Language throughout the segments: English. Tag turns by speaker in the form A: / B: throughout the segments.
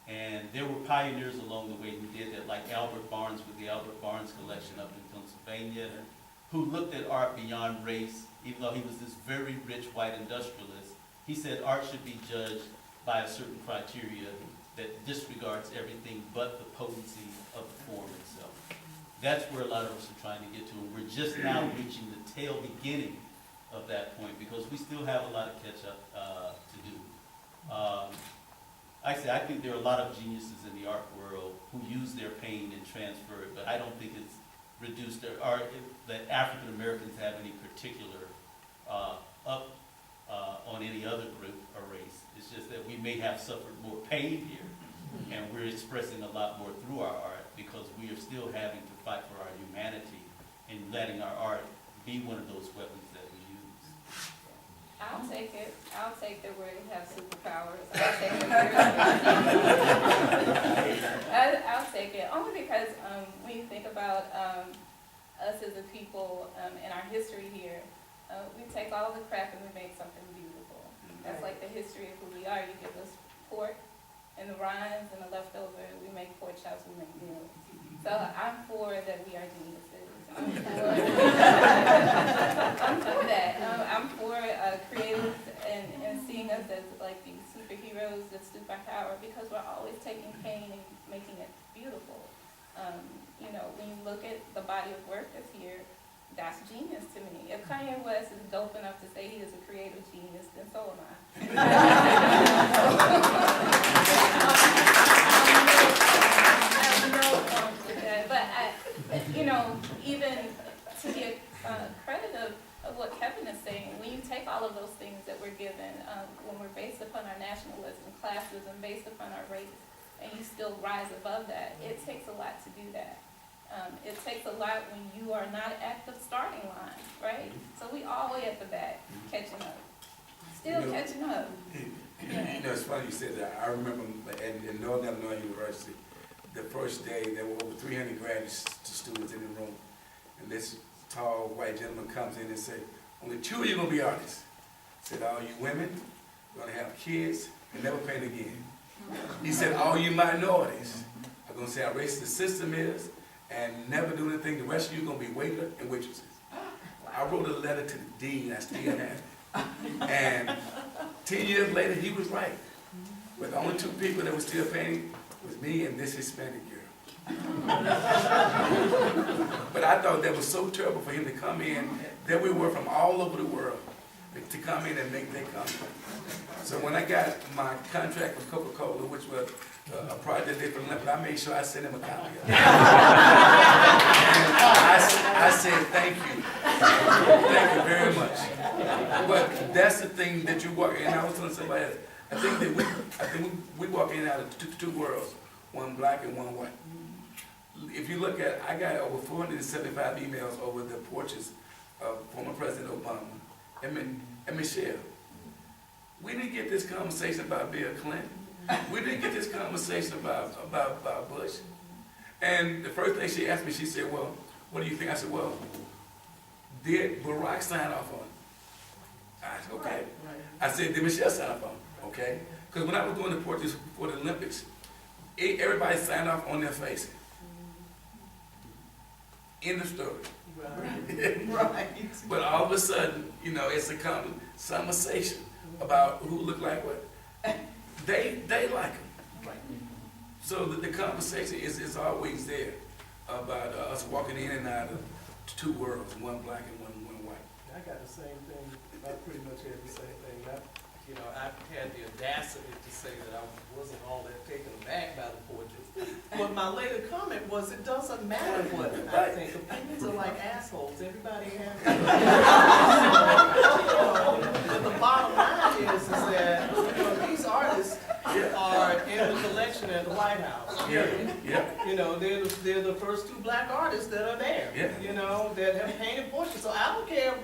A: And there were pioneers along the way who did that, like Albert Barnes with the Albert Barnes collection up in Pennsylvania, who looked at art beyond race, even though he was this very rich white industrialist. He said art should be judged by a certain criteria that disregards everything but the potency of the form itself. That's where a lot of us are trying to get to, and we're just now reaching the tail beginning of that point because we still have a lot of catch up to do. I think there are a lot of geniuses in the art world who use their pain and transfer it, but I don't think it's reduced their art, that African Americans have any particular on any other group or race. It's just that we may have suffered more pain here, and we're expressing a lot more through our art because we are still having to fight for our humanity and letting our art be one of those weapons that we use.
B: I'll take it. I'll take that we have superpowers. I'll take it. Only because when you think about us as a people and our history here, we take all the crap and we make something beautiful. That's like the history of who we are. You give us pork and the rinds and the leftover, we make pork chops, we make meals. So I'm for that we are geniuses. I'm for that. I'm for creatives and seeing us as like these superheroes that superpower because we're always taking pain and making it beautiful. You know, when you look at the body of work that's here, that's genius to me. If Kanye West is dope enough to say he is a creative genius, then so am I. But you know, even to the credit of what Kevin is saying, when you take all of those things that we're given, when we're based upon our nationalism, classism, based upon our race, and you still rise above that, it takes a lot to do that. It takes a lot when you are not at the starting line, right? So we all the way at the back, catching up. Still catching up.
C: You know, it's funny you said that. I remember in Northern Illinois University, the first day there were over 300 graduate students in the room. And this tall white gentleman comes in and said, only 2 of you are going to be artists. Said, all you women are going to have kids and never paint again. He said, all you minorities are going to see how racist the system is and never do anything. The rest of you are going to be waiters and waitresses. I wrote a letter to the dean, I still have it. And 10 years later, he was right. But the only 2 people that were still painting was me and this Hispanic girl. But I thought that was so terrible for him to come in. There we were from all over the world to come in and make their comment. So when I got my contract with Coca-Cola, which was a project they for Olympic, I made sure I sent him a copy of it. I said, thank you. Thank you very much. But that's the thing that you walk in. I was telling somebody else, I think we walk in and out of two worlds, one black and one white. If you look at, I got over 475 emails over the portraits of former President Obama and Michelle. We didn't get this conversation about Bill Clinton. We didn't get this conversation about Bush. And the first thing she asked me, she said, well, what do you think? I said, well, did Barack sign off on it? I said, okay. Right. I said, did Michelle sign off on it? Okay. Because when I was doing the portraits for the Olympics, everybody signed off on their face. End of story. Right. Right. But all of a sudden, you know, it's a conversation about who look like what. They like them. Right. So the conversation is always there about us walking in and out of 2 worlds, one black and one white.
D: I got the same thing. I pretty much had the same thing. I had the audacity to say that I wasn't all that taken aback by the portraits. But my later comment was, it doesn't matter what I think. Opinions are like assholes. Everybody has. But the bottom line is that these artists are in the collection at the White House. You know, they're the first 2 black artists that are there. You know, that have painted portraits. So I don't care.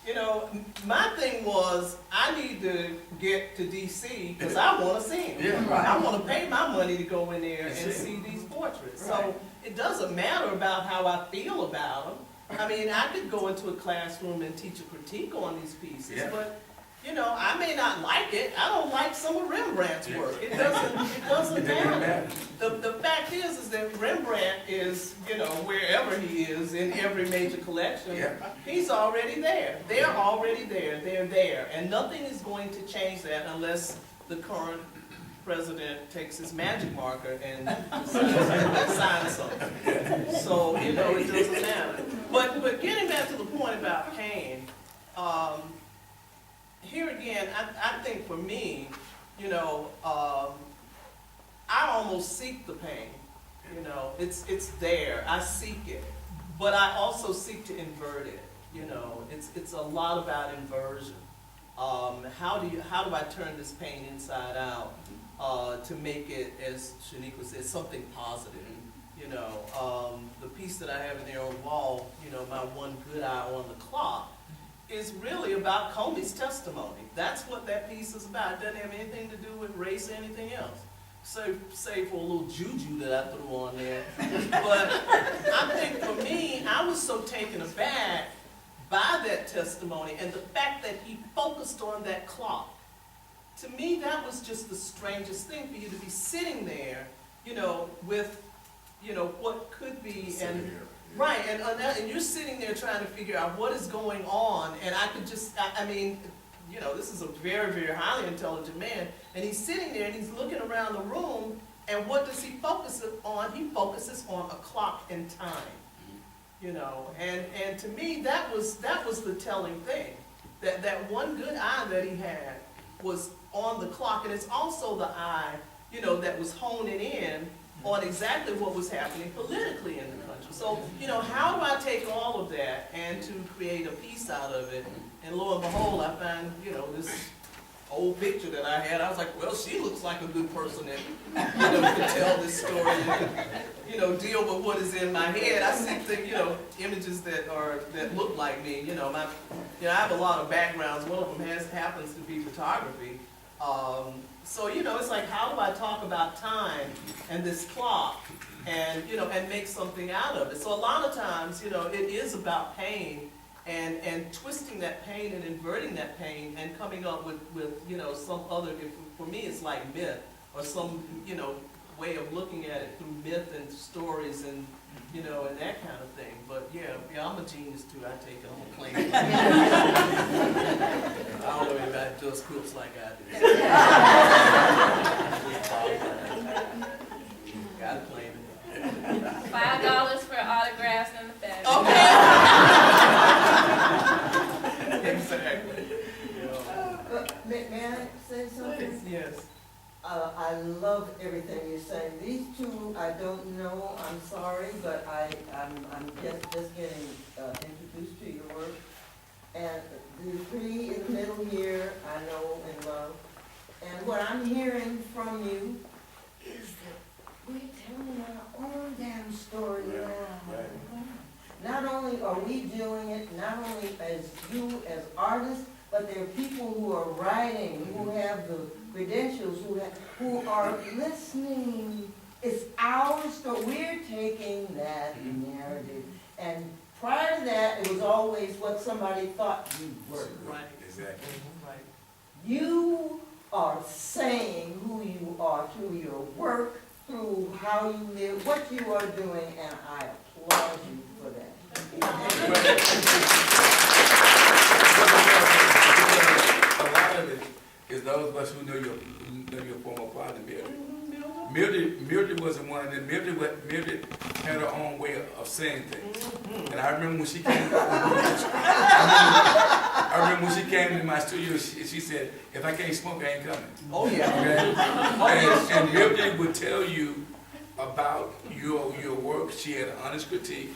D: You know, my thing was, I need to get to D.C. because I want to see them. Right. I want to pay my money to go in there and see these portraits. Right. So it doesn't matter about how I feel about them. I mean, I could go into a classroom and teach a critique on these pieces, but you know, I may not like it. I don't like some of Rembrandt's work. It doesn't matter. The fact is that Rembrandt is, you know, wherever he is in every major collection, he's already there. They're already there. They're there. And nothing is going to change that unless the current president takes his magic marker and signs something. So, you know, it doesn't matter. But getting back to the point about pain, here again, I think for me, you know, I almost seek the pain. You know, it's there. I seek it, but I also seek to invert it. You know, it's a lot about inversion. How do I turn this pain inside out to make it, as Shaniqua said, something positive? You know, the piece that I have in there on the wall, you know, my one good eye on the clock, is really about Comey's testimony. That's what that piece is about. It doesn't have anything to do with race or anything else. Save for a little juju that I threw on there. But I think for me, I was so taken aback by that testimony and the fact that he focused on that clock. To me, that was just the strangest thing, for you to be sitting there, you know, with, you know, what could be, and right, and you're sitting there trying to figure out what is going on, and I could just, I mean, you know, this is a very, very highly intelligent man, and he's sitting there and he's looking around the room, and what does he focus on? He focuses on a clock and time, you know, and to me, that was the telling thing, that one good eye that he had was on the clock, and it's also the eye, you know, that was honing in on exactly what was happening politically in the country. So, you know, how do I take all of that and to create a piece out of it? And lo and behold, I find, you know, this old picture that I had. I was like, well, she looks like a good person that, you know, could tell this story and, you know, deal with what is in my head. I see things, you know, images that look like me. You know, I have a lot of backgrounds. One of them happens to be photography. So, you know, it's like, how do I talk about time and this clock and, you know, and make something out of it? So a lot of times, you know, it is about pain and twisting that pain and inverting that pain and coming up with you know, some other, for me it's like myth or some, you know, way of looking at it through myth and stories and, you know, and that kind of thing. But yeah, I'm a genius too, I take it, I'm gonna claim it. I don't know if anybody does quilts like I do. Gotta claim it.
B: $5 for autographs in the bag.
D: Okay. Exactly.
E: May I say something?
D: Yes.
E: I love everything you're saying. These two I don't know, I'm sorry, but I'm just getting introduced to your work. And the three in the middle here, I know and love. And what I'm hearing from you is that we're telling our own damn story now. Not only are we doing it, not only as you as artists, but there are people who are writing, who have the credentials, who are listening. It's our story. We're taking that narrative. And prior to that, it was always what somebody thought you were.
D: Right.
C: Exactly.
D: Right.
E: You are saying who you are through your work, through how you live, what you are doing, and I applaud you for that.
C: A lot of it is those of us who know your former father, Mildred. Mildred was the one, and Mildred had her own way of saying things. And I remember when she came, to my studio, she said, if I can't smoke, I ain't coming.
D: Oh yeah.
C: Okay? And Mildred would tell you about your work. She had an honest critique.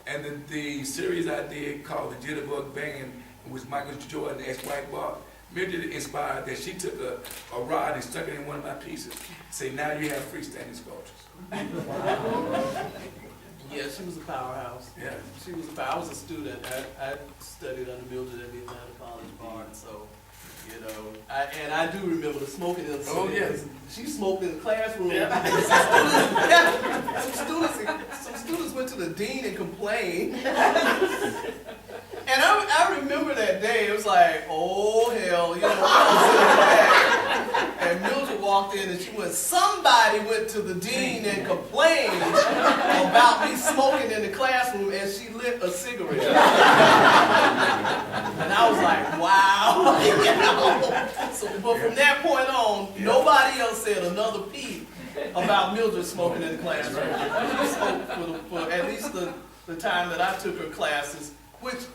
C: And the series I did called The Jitterbug Band, which Michael Jordan, the ex-white bar, Mildred inspired that she took a rod and stuck it in one of my pieces. Say, now you have freestanding sculptures.
D: Yeah, she was a powerhouse.
C: Yeah.
D: She was a power. I was a student. I studied under Mildred at the Atlanta College Bar, and so, you know, I do remember the smoking in the
C: Oh, yes.
D: She smoked in the classroom. Some students went to the dean and complained. And I remember that day, it was like, oh hell, you know, I was sitting back, and Mildred walked in and she went, somebody went to the dean and complained about me smoking in the classroom, and she lit a cigarette. And I was like, wow. You know? So, but from that point on, nobody else said another peep about Mildred smoking in the classroom. She smoked for at least the time that I took her classes, which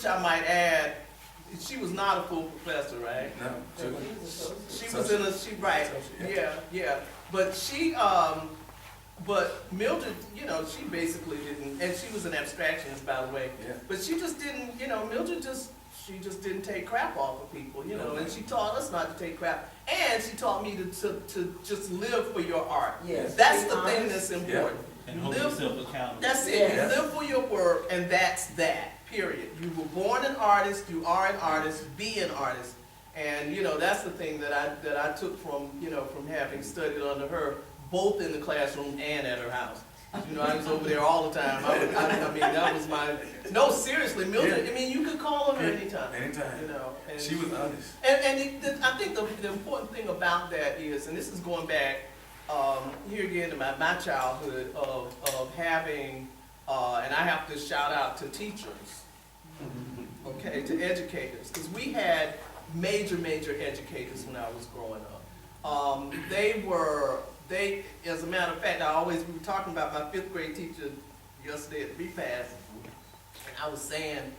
D: I might add, she was not a full professor, right?
C: No.
D: She was in a, right, yeah. But Mildred, you know, she basically didn't, and she was an abstractionist, by the way.
C: Yeah.
D: But she just didn't, you know, she just didn't take crap off of people, you know, and she taught us not to take crap. And she taught me to just live for your art.
E: Yes.
D: That's the thing that's important.
A: And hold
D: Live-
A: yourself accountable.
D: That's it.
E: Yes.
D: You live for your work, and that's that, period. You were born an artist, you are an artist, be an artist. And, you know, that's the thing that I took from, you know, from having studied under her, both in the classroom and at her house. You know, I was over there all the time. I mean, that was my, no, seriously, Mildred, I mean, you could call on her anytime.
C: Anytime.
D: You know. And
C: She was honest.
D: I think the important thing about that is, and this is going back, here again to my childhood of having, and I have to shout out to teachers, okay, to educators, because we had major educators when I was growing up. They, as a matter of fact, we were talking about my 5th grade teacher yesterday at repast, and I was saying,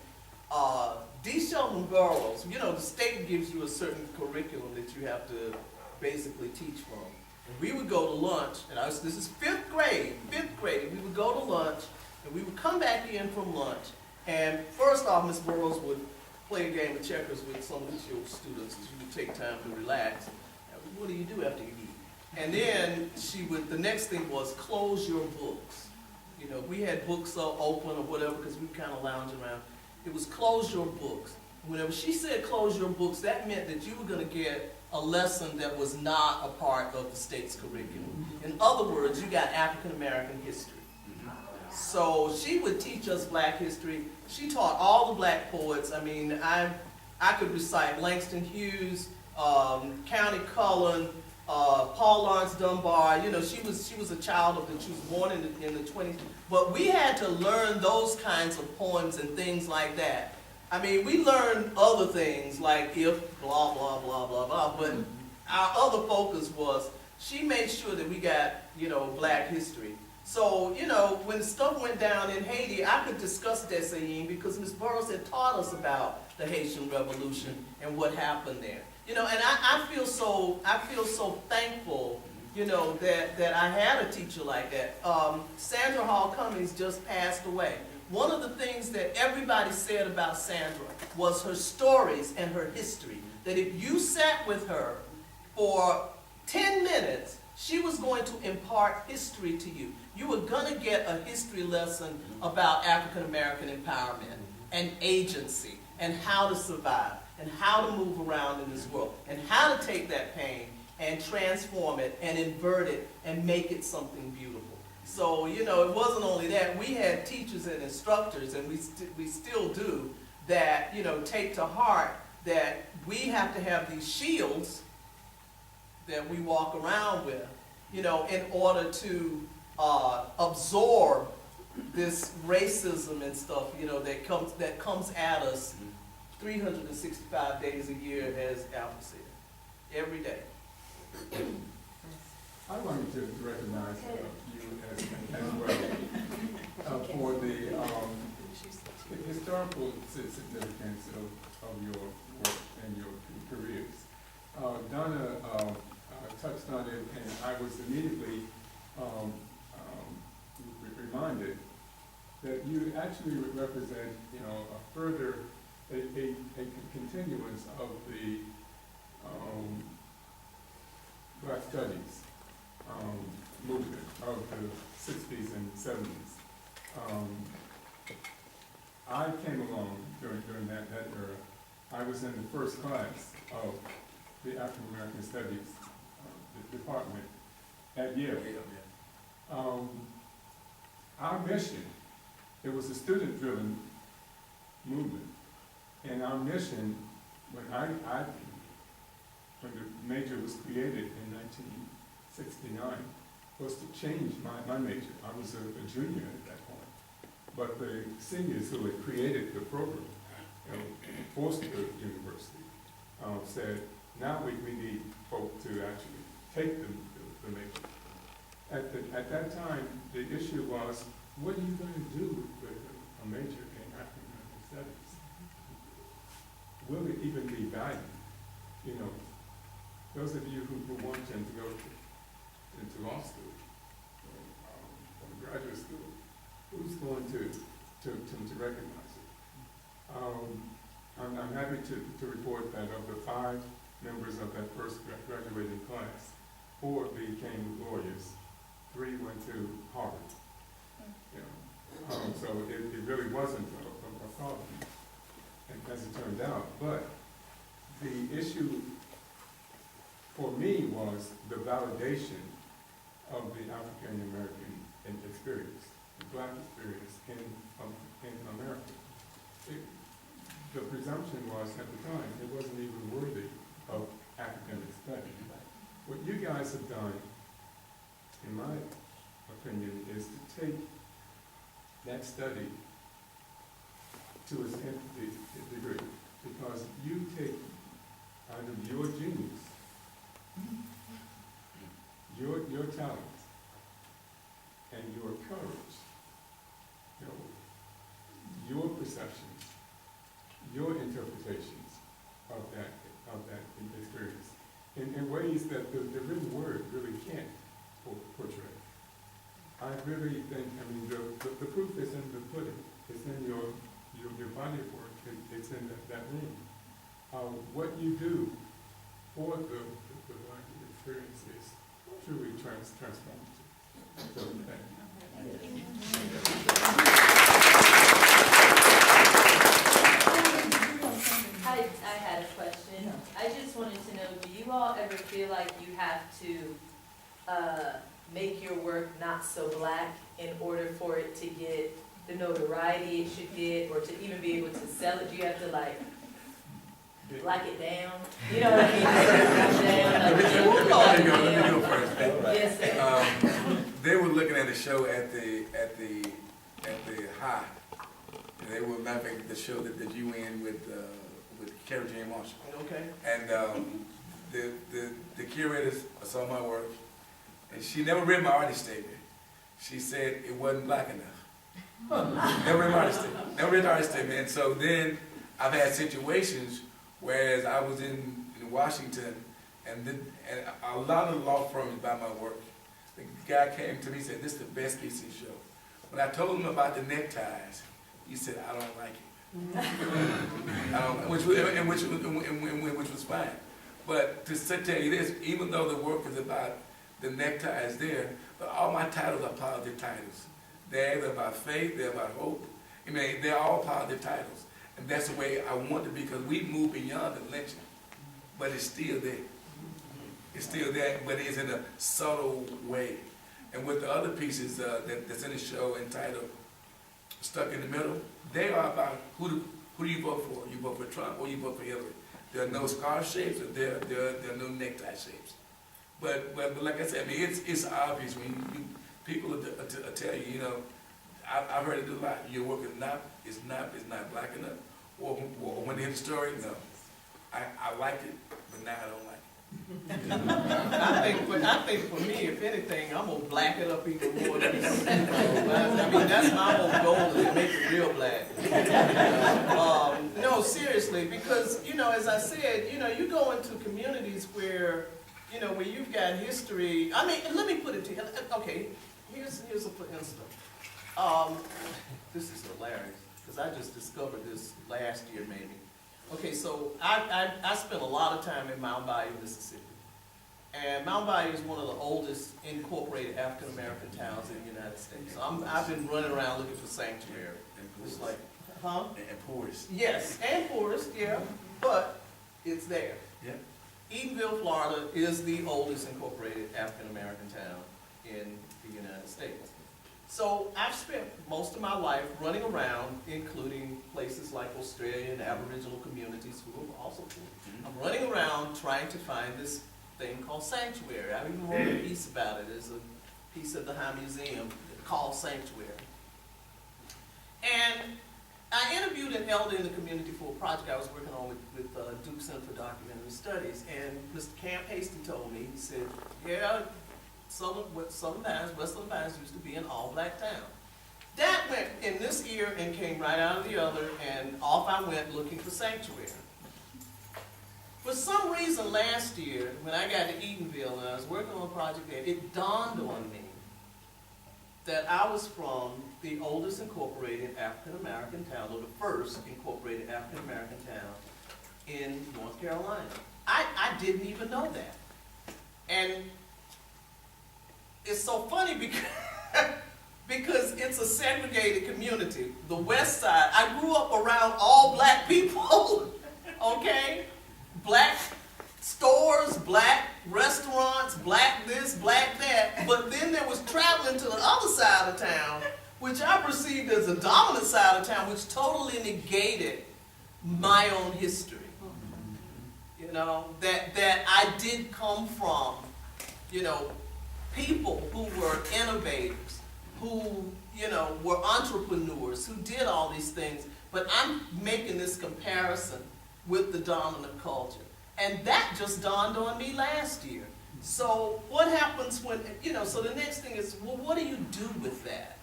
D: D. Sheldon Burroughs, you know, the state gives you a certain curriculum that you have to basically teach from. And we would go to lunch, and this is 5th grade, we would go to lunch, and we would come back in from lunch, and first off, Miss Burroughs would play a game of checkers with some of the students. She would take time to relax. What do you do after you eat? And then the next thing was close your books. You know, we had books open or whatever because we kind of lounging around. It was close your books. Whenever she said close your books, that meant that you were going to get a lesson that was not a part of the state's curriculum. In other words, you got African American history. So she would teach us black history. She taught all the black poets. I mean, I could recite Langston Hughes, County Cullen, Paul Laurence Dunbar. You know, she was a child of she was born in the 20s. But we had to learn those kinds of poems and things like that. I mean, we learned other things like if blah blah blah blah blah. But our other focus was she made sure that we got, you know, black history. So, you know, when stuff went down in Haiti, I could discuss Dessalines because Ms. Burroughs had taught us about the Haitian Revolution and what happened there. You know, and I feel so thankful, you know, that I had a teacher like that. Sandra Hall Cummings just passed away. One of the things that everybody said about Sandra was her stories and her history. That if you sat with her for 10 minutes, she was going to impart history to you. You were going to get a history lesson about African American empowerment and agency and how to survive and how to move around in this world and how to take that pain and transform it and invert it and make it something beautiful. So, you know, it wasn't only that. We had teachers and instructors, and we still do, that, you know, take to heart that we have to have these shields that we walk around with, you know, in order to absorb this racism and stuff, you know, that comes at us 365 days a year, as Alpha said, every day.
F: I wanted to recognize you as well for the historical significance of your work and your careers. Donna touched on it, and I was immediately reminded that you actually represent, you know, a further a continuance of the Black Studies movement of the 60s and 70s. I came along during that era. I was in the first class of the African American Studies department at Yale. Our mission, it was a student-driven movement. And our mission, when when the major was created in 1969, was to change my major. I was a junior at that point. But the seniors who had created the program, forced the university, said, now we need folk to actually take the major. At that time, the issue was, what are you going to do with a major in African American studies? Will it even be valued? You know, those of you who want them to go into law school or graduate school, who's going to recognize it? I'm happy to report that of the 5 members of that first graduating class, 4 became lawyers, 3 went to Harvard. You know, so it really wasn't a problem, as it turned out. But the issue for me was the validation of the African American experience, the Black experience in America. The presumption was at the time it wasn't even worthy of academic study. What you guys have done, in my opinion, is to take that study to its nth degree, because you take out of your genius, your talent, and your courage, your perceptions, your interpretations of that experience in ways that the written word really can't portray. I really think, the proof is in the pudding. It's in your body of work. It's in that room. What you do for the Black experience is truly transformative. So thank you.
G: I had a question. I just wanted to know, do you all ever feel like you have to make your work not so Black in order for it to get the notoriety it should get, or to even be able to sell it? Do you have to like black it down? You know what I mean?
C: Let me go first.
G: Yes, sir.
C: They were looking at a show at the High. And they were mapping the show that you in with Carrie Jane Marshall.
D: Okay.
C: And the curators saw my work, and she never read my artist statement. She said it wasn't Black enough. Never read my artist statement. Never read the artist statement. And so then I've had situations whereas I was in Washington, and a lot of law firms buy my work. The guy came to me and said, "This is the best piece of the show." When I told him about the neckties, he said, "I don't like it." I don't, which was fine. But to tell you this, even though the work is about the neckties there, but all my titles are positive titles. They're about faith, they're about hope. I mean, they're all positive titles. And that's the way I want to be, because we move beyond the lynching. But it's still there. It's still there, but it's in a subtle way. And with the other pieces that's in the show entitled Stuck in the Middle, they are about who do you vote for? You vote for Trump or you vote for Hillary? There are no scar shapes, or there are no necktie shapes. But like I said, I mean, it's obvious when people tell you, you know, I've heard it a lot. Your work is not Black enough, or when they hear the story, no, I like it, but now I don't like it.
D: I think for me, if anything, I'm gonna black it up even more than this. I mean, that's my whole goal, is to make it real black. No, seriously, because, you know, as I said, you know, you go into communities where, you know, where you've got history. I mean, let me put it to you. Okay, here's a for instance. This is hilarious, because I just discovered this last year, maybe. Okay, so I spent a lot of time in Mound Bayou, Mississippi. And Mound Bayou is one of the oldest incorporated African American towns in the United States. So I've been running around looking for sanctuary. It's like, huh?
C: And poorest.
D: Yes, and poorest, yeah, but it's there.
C: Yeah.
D: Eatonville, Florida is the oldest incorporated African American town in the United States. So I've spent most of my life running around, including places like Australia and Aboriginal communities who are also cool. I'm running around trying to find this thing called Sanctuary. I even wrote a piece about it. There's a piece at the High Museum called Sanctuary. And I interviewed an elder in the community for a project I was working on with Duke Center for Documentary Studies. And Mr. Camp Hasty told me, he said, yeah, Southern Pines, Western Pines used to be an all-black town. That went in this ear and came right out of the other, and off I went looking for Sanctuary. For some reason last year, when I got to Eatonville and I was working on a project there, it dawned on me that I was from the oldest incorporated African-American town, or the first incorporated African-American town in North Carolina. I didn't even know that. And it's so funny because it's a segregated community. The West Side, I grew up around all black people, okay? Black stores, black restaurants, black this, black that. But then there was traveling to the other side of town, which I perceived as a dominant side of town, which totally negated my own history. You know, that I did come from, you know, people who were innovators, who, you know, were entrepreneurs, who did all these things, but I'm making this comparison with the dominant culture. And that just dawned on me last year. So what happens when, you know, so the next thing is, well, what do you do with that?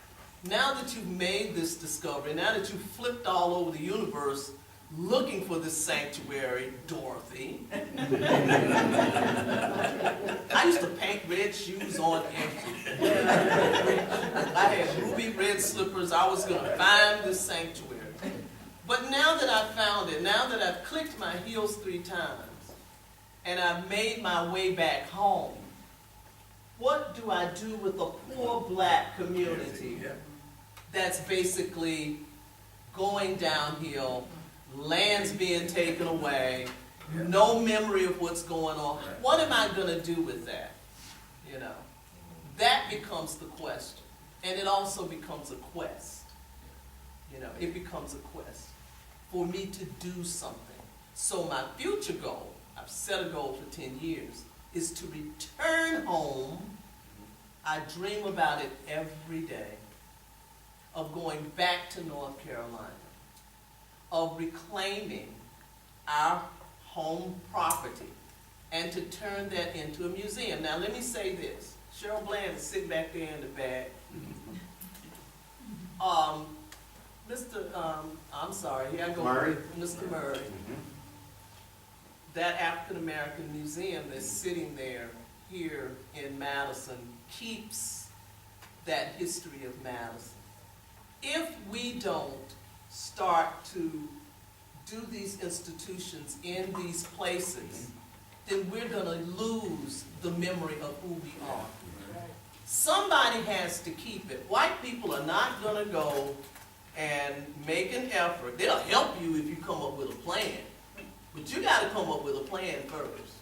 D: Now that you've made this discovery, now that you've flipped all over the universe looking for this sanctuary, Dorothy. I used to paint red shoes on empty. I had ruby red slippers. I was going to find this sanctuary. But now that I've found it, now that I've clicked my heels 3 times, and I've made my way back home, what do I do with a poor black community that's basically going downhill, land's being taken away, no memory of what's going on? What am I going to do with that? You know, that becomes the question. And it also becomes a quest. You know, it becomes a quest for me to do something. So my future goal, I've set a goal for 10 years, is to return home. I dream about it every day, of going back to North Carolina, of reclaiming our home property and to turn that into a museum. Now let me say this. Cheryl Bland is sitting back there in the back. I'm sorry, here I go.
H: Murray.
D: Mr. Murray. That African American museum that's sitting there here in Madison keeps that history of Madison. If we don't start to do these institutions in these places, then we're going to lose the memory of who we are. Somebody has to keep it. White people are not going to go and make an effort. They'll help you if you come up with a plan. But you got to come up with a plan first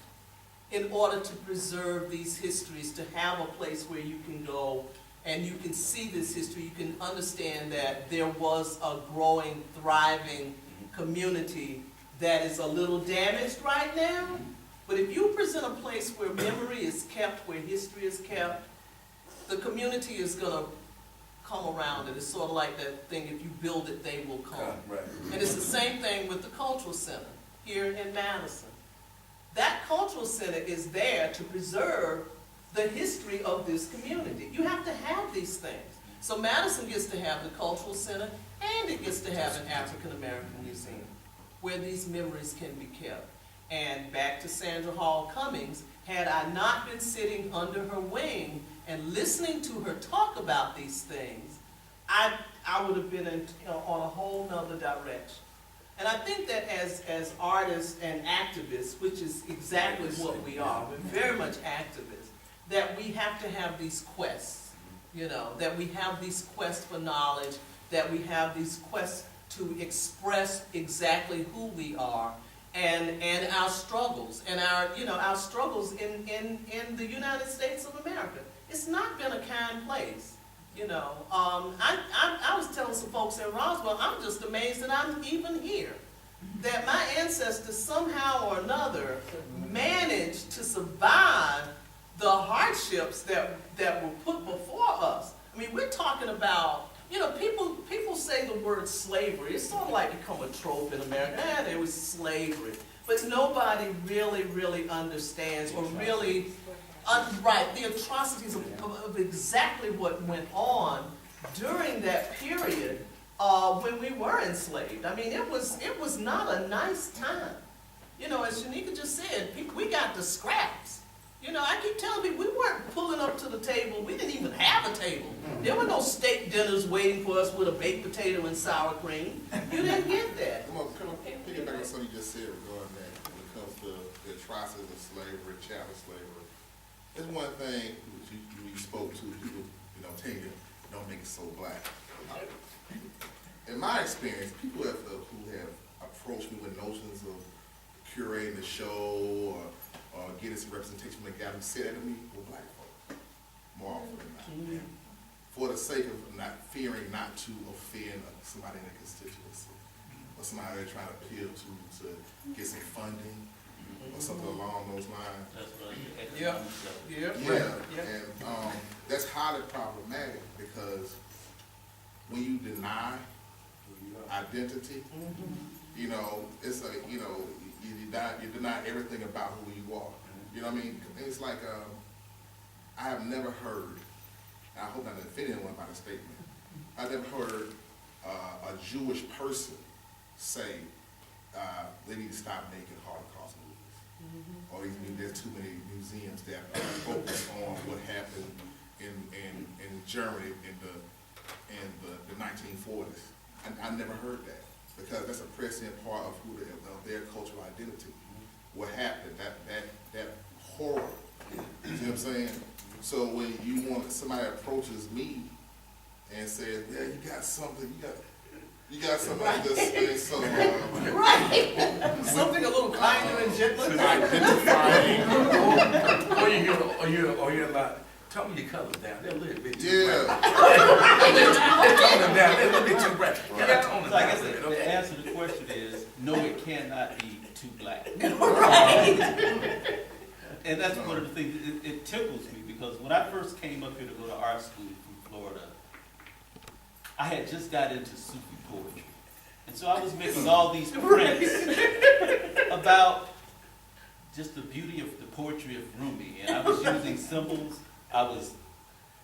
D: in order to preserve these histories, to have a place where you can go and you can see this history. You can understand that there was a growing, thriving community that is a little damaged right now. But if you present a place where memory is kept, where history is kept, the community is going to come around it. It's sort of like that thing, if you build it, they will come.
C: Right.
D: And it's the same thing with the cultural center here in Madison. That cultural center is there to preserve the history of this community. You have to have these things. So Madison gets to have the cultural center, and it gets to have an African American museum where these memories can be kept. And back to Sandra Hall Cummings, had I not been sitting under her wing and listening to her talk about these things, I would have been on a whole nother direction. And I think that as artists and activists, which is exactly what we are, we're very much activists, that we have to have these quests, you know, that we have these quests for knowledge, that we have these quests to express exactly who we are, and our struggles, and our struggles in the United States of America. It's not been a kind place. You know, I was telling some folks in Roswell, I'm just amazed that I'm even here. That my ancestors somehow or another managed to survive the hardships that were put before us. I mean, we're talking about, you know, people say the word slavery. It's sort of like become a trope in America. There was slavery. But nobody really understands or really, right, the atrocities of exactly what went on during that period when we were enslaved. I mean, it was not a nice time. You know, as Shanika just said, we got the scraps. You know, I keep telling people, we weren't pulling up to the table. We didn't even have a table. There were no steak dinners waiting for us with a baked potato and sour cream. You didn't get that.
H: Come on, piggyback on something you just said regarding that when it comes to the atrocities of slavery, chattel slavery. There's one thing you spoke to, people, you know, tell you, don't make it so black. In my experience, people who have approached me with notions of curating the show or getting some representation from the gallery said that to me were black folks, more often than not. For the sake of not fearing not to offend somebody in the constituency, or somebody they're trying to appeal to get some funding, or something along those lines.
A: That's what
D: Yeah.
H: And that's highly problematic because when you deny identity, you know, it's like, you know, you deny everything about who you are. You know what I mean? It's like, I have never heard, and I hope not to offend anyone by the statement, I've never heard a Jewish person say they need to stop making Holocaust movies. Or there's too many museums that focus on what happened in Germany in the 1940s. I never heard that because that's a prescient part of their cultural identity. What happened, that horror. You see what I'm saying? So when somebody approaches me and says, "Yeah, you got something like this," so
D: Right. Something a little kinder and gentler.
H: identifying.
C: Or you're like, tell me your colors down. They're a little bit too
H: Yeah.
C: bright. Tone them down. They're a little bit too bright. You gotta tone them
A: So I
C: down
A: guess
C: a little bit,
A: the
C: okay?
A: answer to the question is, no, it cannot be too black. And that's one of the things, it tickles me, because when I first came up here to go to art school from Florida, I had just got into Sufi poetry. And so I was making all these prints about just the beauty of the poetry of Rumi. And I was using symbols, I was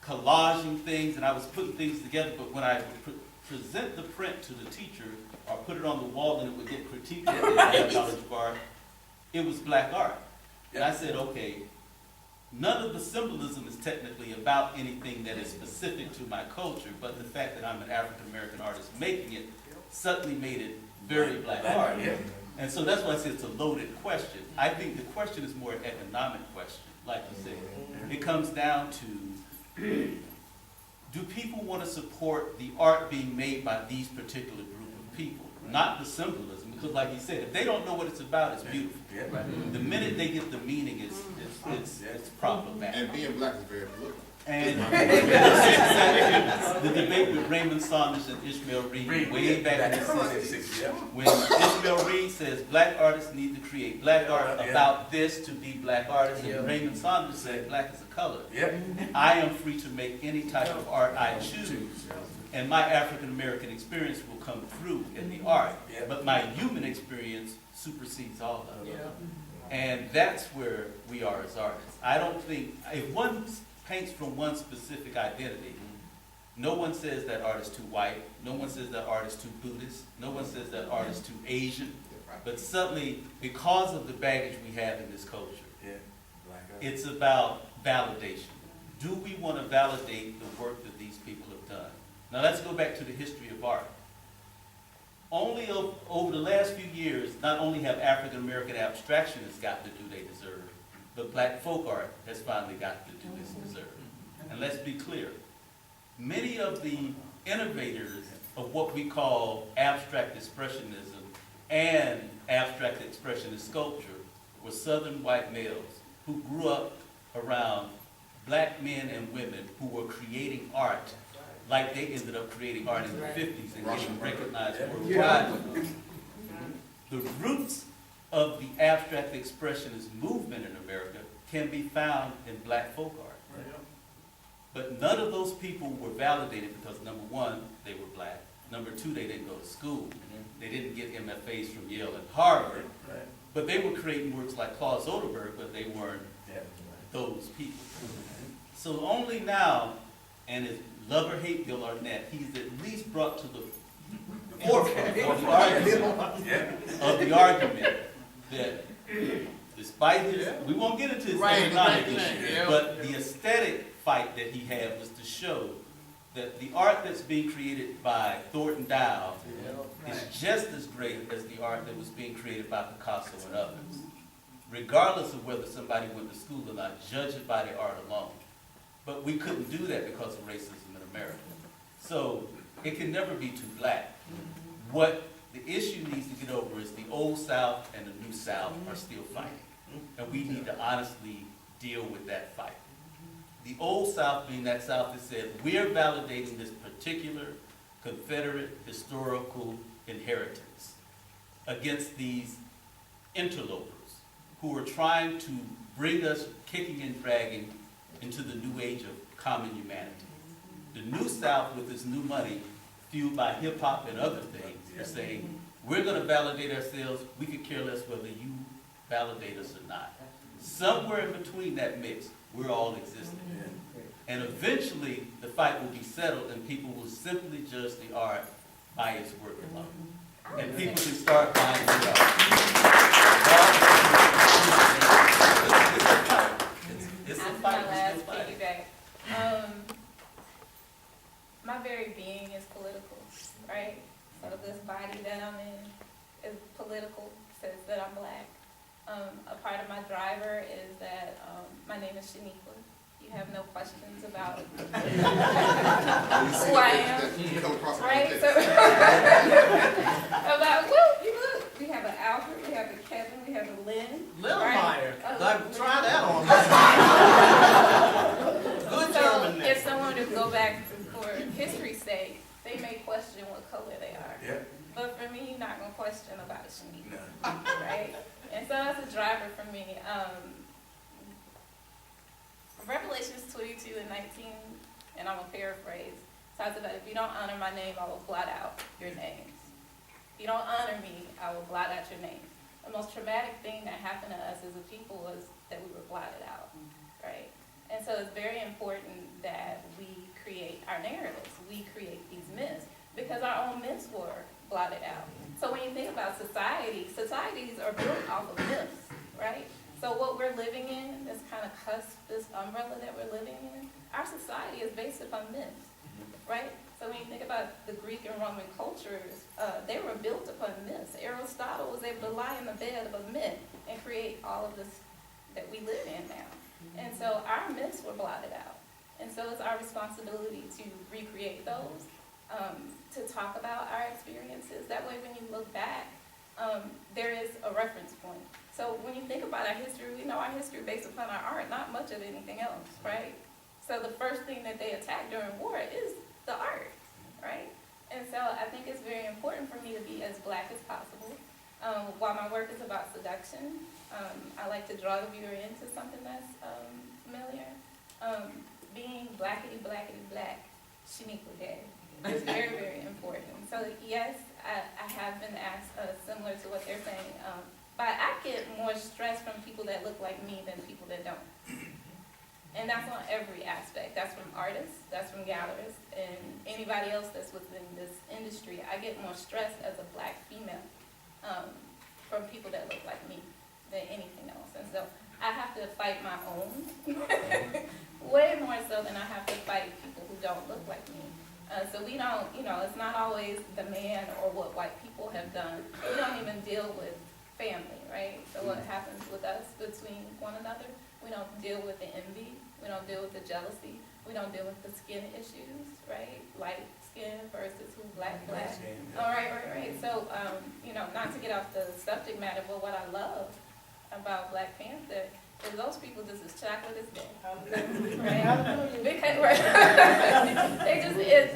A: collaging things, and I was putting things together. But when I would present the print to the teacher, or put it on the wall and it would get critiqued at the College of Art, it was black art. And I said, okay, none of the symbolism is technically about anything that is specific to my culture, but the fact that I'm an African-American artist making it suddenly made it very black art.
C: Yeah.
A: And so that's why I said it's a loaded question. I think the question is more an economic question, like you said. It comes down to, do people want to support the art being made by these particular group of people? Not the symbolism, because like you said, if they don't know what it's about, it's beautiful.
C: Yeah, right.
A: The minute they get the meaning, it's problematic.
H: And being black is very political.
A: And the debate with Raymond Saunders and Ishmael Reed way back in the 60s,
C: Yeah.
A: when Ishmael Reed says black artists need to create black art about this to be black artists, and Raymond Saunders said black is a color.
C: Yep.
A: I am free to make any type of art I choose, and my African American experience will come through in the art,
C: Yeah.
A: but my human experience supersedes all of it.
D: Yeah.
A: And that's where we are as artists. I don't think, if one paints from one specific identity, no one says that art is too white, no one says that art is too Buddhist, no one says that art is too Asian, but suddenly, because of the baggage we have in this culture,
C: Yeah. Black art.
A: it's about validation. Do we want to validate the work that these people have done? Now let's go back to the history of art. Only over the last few years, not only have African American abstractionists got to do they deserve, but black folk art has finally got to do its deserve. And let's be clear, many of the innovators of what we call abstract expressionism and abstract expressionist sculpture were Southern white males who grew up around black men and women who were creating art like they ended up creating art in the 50s and
H: Russian
A: getting recognized
C: Yeah.
A: worldwide. The roots of the abstract expressionist movement in America can be found in black folk art. But none of those people were validated because, number one, they were black. Number two, they didn't go to school. They didn't get MFAs from Yale and Harvard.
C: Right.
A: But they were creating works like Claus Oderberg, but they weren't
C: Yeah.
A: those people. So only now, and as love or hate Bill Arnett, he's at least brought to the forefront of the argument that despite his, we won't get into his
D: Right,
A: economic
D: right,
A: issues,
D: yeah.
A: but the aesthetic fight that he had was to show that the art that's being created by Thornton Dow is just as great as the art that was being created by Picasso and others. Regardless of whether somebody went to school or not, judge it by the art alone. But we couldn't do that because of racism in America. So it can never be too black. What the issue needs to get over is the old South and the new South are still fighting. And we need to honestly deal with that fight. The old South being that South that said, we're validating this particular Confederate historical inheritance against these interlopers who are trying to bring us kicking and dragging into the new age of common humanity. The new South, with its new money, fueled by hip hop and other things, are saying, we're gonna validate ourselves, we could care less whether you validate us or not. Somewhere in between that mix, we're all existing. And eventually, the fight will be settled and people will simply judge the art by its work alone. And people can start buying the art. It's a
B: After
A: fight,
B: my
A: we're
B: last
A: still fighting.
B: piggyback, my very being is political, right? So this body that I'm in is political, says that I'm black. A part of my driver is that my name is Shaniqua. You have no questions about who I am, right? So about, well, you look, we have an Alfred, we have a Kevin, we have a Lynn.
D: Littlemeyer,
B: Right?
D: try that on. Good
B: So
D: German name.
B: if someone to go back for history's sake, they may question what color they are.
C: Yeah.
B: But for me, you're not gonna question about it, Shaniqua,
C: No.
B: right? And so that's a driver for me. Revelations 22 and 19, and I'm gonna paraphrase, talks about if you don't honor my name, I will blot out your names. If you don't honor me, I will blot out your names. The most traumatic thing that happened to us as a people was that we were blotted out, right? And so it's very important that we create our narratives, we create these myths, because our own myths were blotted out. So when you think about society, societies are built off of myths, right? So what we're living in, this kind of cusp, this umbrella that we're living in, our society is based upon myths, right? So when you think about the Greek and Roman cultures, they were built upon myths. Aristotle was able to lie in the bed of a myth and create all of this that we live in now. And so our myths were blotted out. And so it's our responsibility to recreate those, to talk about our experiences. That way when you look back, there is a reference point. So when you think about our history, we know our history based upon our art, not much of anything else, right? So the first thing that they attack during war is the art, right? And so I think it's very important for me to be as black as possible. While my work is about seduction, I like to draw the viewer into something that's familiar. Being blackity black, Shaniqua Gay is very, very important. So yes, I have been asked similar to what they're saying, but I get more stress from people that look like me than people that don't. And that's on every aspect. That's from artists, that's from gallerists, and anybody else that's within this industry. I get more stress as a black female from people that look like me than anything else. And so I have to fight my own way more so than I have to fight people who don't look like me. So we don't, it's not always the man or what white people have done. We don't even deal with family, right? So what happens with us between one another, we don't deal with the envy, we don't deal with the jealousy, we don't deal with the skin issues, right? Light skin versus who's black. All right. So, not to get off the subject matter, but what I love about Black Panther is those people just as chocolate as day. Right? Because, right? They just is,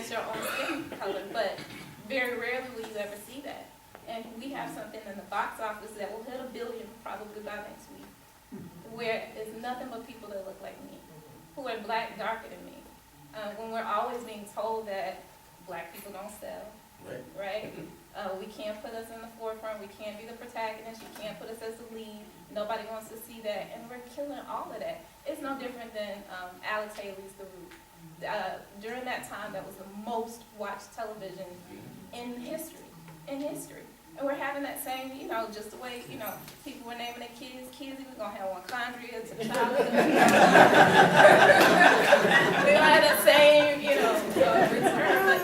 B: it's your own skin color, but very rarely will you ever see that. And we have something in the box office that will hit $1 billion probably by next week, where it's nothing but people that look like me, who are black, darker than me. When we're always being told that black people don't sell, right? We can't put us in the forefront, we can't be the protagonist, you can't put us as the lead, nobody wants to see that, and we're killing all of that. It's no different than Alex Haley's The Root. During that time, that was the most watched television in history, And we're having that same, just the way, people were naming their kids, even gonna have one Conrads to Charlie. We're gonna have that same, return, but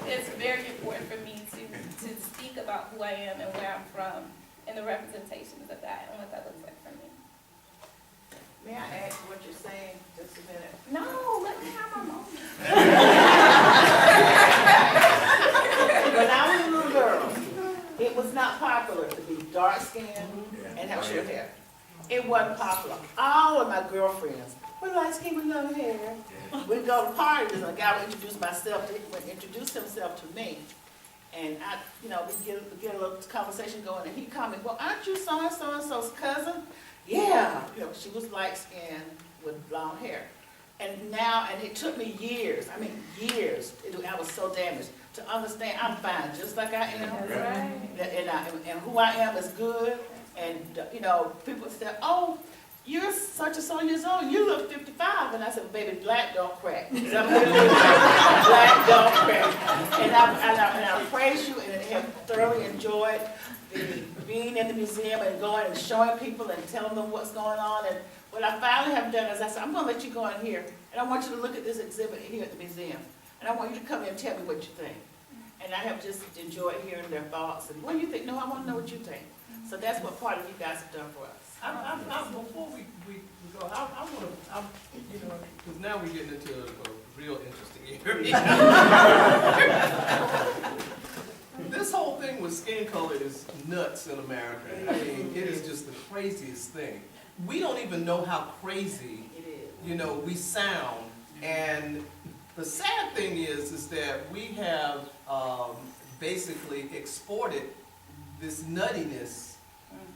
B: it's very important for me to speak about who I am and where I'm from and the representations of that and what that looks like for me.
I: May I ask what you're saying just a minute?
B: No, let me have my moment.
I: When I was a little girl, it was not popular to be dark-skinned and have short hair. It wasn't popular. All of my girlfriends were light-skinned with long hair. We'd go to parties, and a guy would introduce himself to me. And we'd get a little conversation going, and he'd call me, well, aren't you so-and-so's cousin? Yeah. She was light-skinned with long hair. And it took me years, I was so damaged, to understand I'm fine, just like I am.
B: Right.
I: And who I am is good. And, people say, oh, you're such and so years old, you look 55. And I said, baby, black don't crack. Black don't crack. And I praise you and have thoroughly enjoyed being in the museum and going and showing people and telling them what's going on. And what I finally have done is I said, I'm going to let you go in here, and I want you to look at this exhibit here at the museum. And I want you to come in and tell me what you think. And I have just enjoyed hearing their thoughts. And what do you think? No, I want to know what you think. So that's what part of you guys have done for us.
D: Before we go, I want to, because now we're getting into a real interesting area. This whole thing with skin color is nuts in America. I mean, it is just the craziest thing. We don't even know how crazy, we sound. And the sad thing is that we have basically exported this nuttiness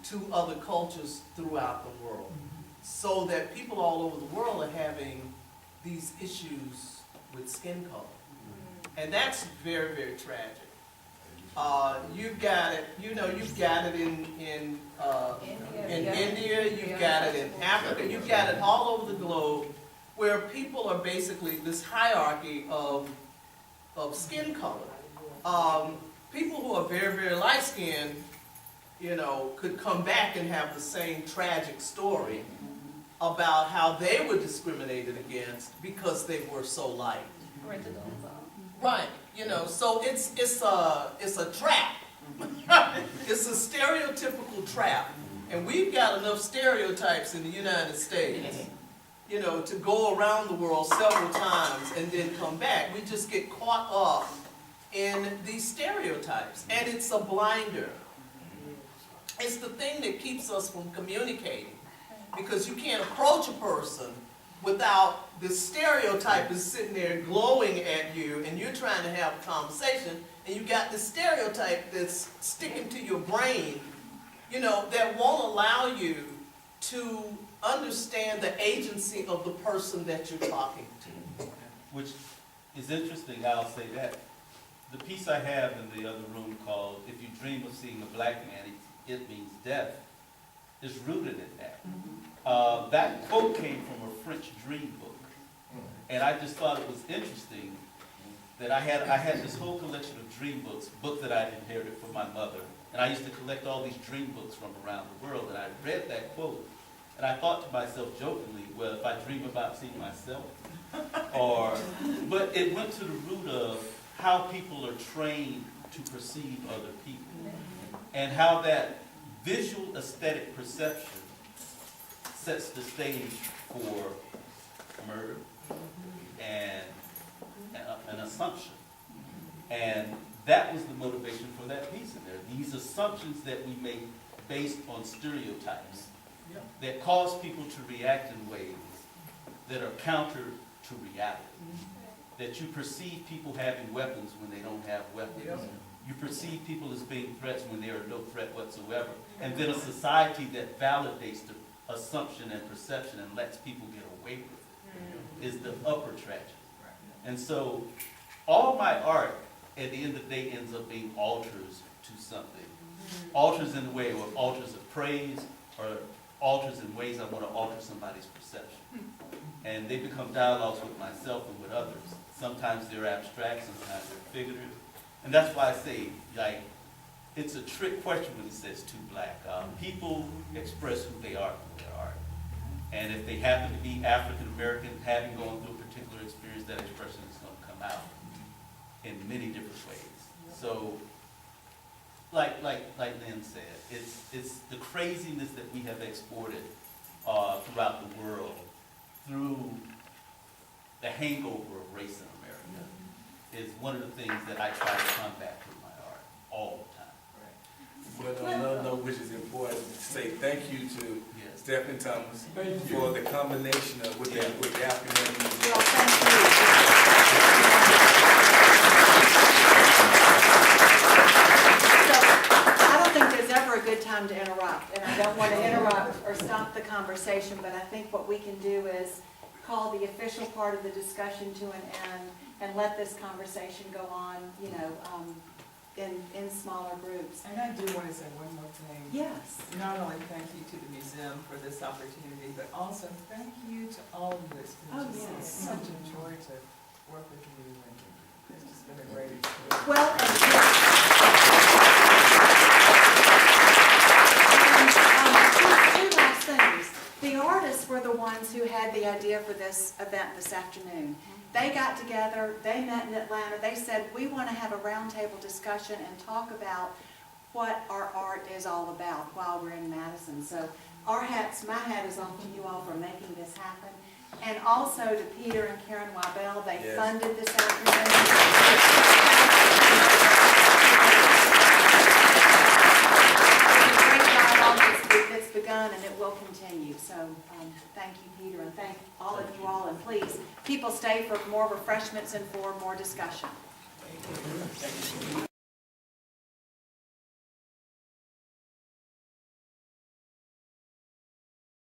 D: to other cultures throughout the world, so that people all over the world are having these issues with skin color. And that's very, very tragic. You've got it, you've got it in India, you've got it in Africa, you've got it all over the globe, where people are basically this hierarchy of skin color. People who are very, very light-skinned, could come back and have the same tragic story about how they were discriminated against because they were so light. Right, so it's a trap. It's a stereotypical trap. And we've got enough stereotypes in the United States, to go around the world several times and then come back. We just get caught up in these stereotypes. And it's a blinder. It's the thing that keeps us from communicating. Because you can't approach a person without this stereotype is sitting there glowing at you, and you're trying to have a conversation, and you got this stereotype that's sticking to your brain, that won't allow you to understand the agency of the person that you're talking to.
A: Which is interesting, I'll say that. The piece I have in the other room called "If You Dream of Seeing a Black Man, It Means Death" is rooted in that. That quote came from a French dream book. And I just thought it was interesting that I had this whole collection of dream books that I inherited from my mother. And I used to collect all these dream books from around the world. And I read that quote, and I thought to myself jokingly, well, if I dream about seeing myself, but it went to the root of how people are trained to perceive other people. And how that visual aesthetic perception sets the stage for murder and an assumption. And that was the motivation for that piece in there. These assumptions that we make based on stereotypes that cause people to react in ways that are counter to reality. that you perceive people having weapons when they don't have weapons.
D: Yep.
A: You perceive people as being threats when they are no threat whatsoever. And then a society that validates the assumption and perception and lets people get away with it is the upper tragedy. And so all my art at the end of the day ends up being altars to something. Altars in the way of altars of praise, or altars in ways I want to alter somebody's perception. And they become dialogues with myself and with others. Sometimes they're abstract, sometimes they're figurative. And that's why I say, like, it's a trick question when it says too black. People express who they are through their art. And if they happen to be African American, having gone through a particular experience, that expression is going to come out in many different ways. So, like Lynn said, it's the craziness that we have exported throughout the world through the hangover of race in America is one of the things that I try to combat through my art all the time.
C: But on another note, which is important, to say thank you to
A: Yes.
C: Steffen Thomas
F: Thank you.
C: for the combination of with the African American.
J: Well, thank you. So, I don't think there's ever a good time to interrupt, and I don't want to interrupt or stop the conversation, but I think what we can do is call the official part of the discussion to an end and let this conversation go on, you know, in smaller groups.
K: And I do want to say one more thing.
J: Yes.
K: Not only thank you to the museum for this opportunity, but also thank you to all of this.
J: Oh,
K: It's
J: yes.
K: such a joy to work with you, and it's just been a great experience.
J: Well, two last things. The artists were the ones who had the idea for this event this afternoon. They got together, they met in Atlanta, they said, we want to have a roundtable discussion and talk about what our art is all about while we're in Madison. So my hat is off to you all for making this happen. And also to Peter and Karen Wybell, they
C: Yes.
J: funded this afternoon. It's a great dialogue that's begun and it will continue. So thank you, Peter, and thank all of you all. And please, people stay for more refreshments and for more discussion.
D: Thank you.